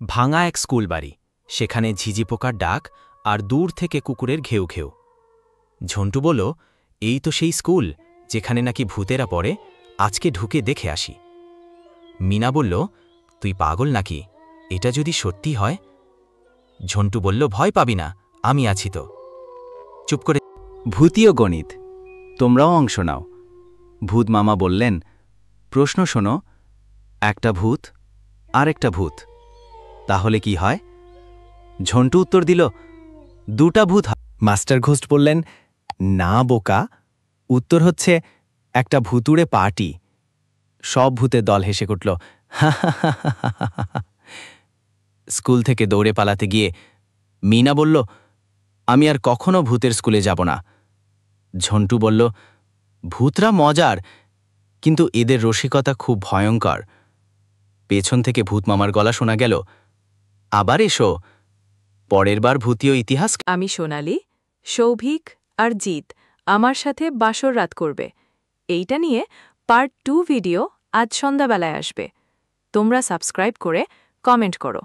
ভাঙা এক স্কুল বাড়ি, সেখানে ঝিঝি পোকার ডাক আর দূর থেকে কুকুরের ঘেউ ঘেউ। ঝন্টু বলল, এই তো সেই স্কুল যেখানে নাকি ভূতেরা পড়ে, আজকে ঢুকে দেখে আসি। মিনা বলল, তুই পাগল নাকি? এটা যদি সত্যি হয়? ঝন্টু বলল, ভয় পাবি না, আমি আছি তো। চুপ করে ভূতীয় গণিত, তোমরাও অংশ নাও। ভূত মামা বললেন, প্রশ্ন শোনো, একটা ভূত আর একটা ভূত, তাহলে কি হয়? ঝন্টু উত্তর দিল, দুটা ভূত। মাস্টার ঘোষ্ট বললেন, না বোকা, উত্তর হচ্ছে একটা ভুতুড়ে পার্টি। সব ভূতের দল হেসে উঠল। স্কুল থেকে দৌড়ে পালাতে গিয়ে মিনা বলল, আমি আর কখনো ভূতের স্কুলে যাব না। ঝন্টু বলল, ভূতরা মজার, কিন্তু এদের রসিকতা খুব ভয়ঙ্কর। পেছন থেকে ভূত মামার গলা শোনা গেল, আবার এসো, পরের বার ভূতীয় ইতিহাস। আমি সোনালি, সৌভিক আর জিৎ আমার সাথে বাসর রাত করবে। এইটা নিয়ে পার্ট 2 ভিডিও আজ সন্ধ্যাবেলায় আসবে। তোমরা সাবস্ক্রাইব করে কমেন্ট করো।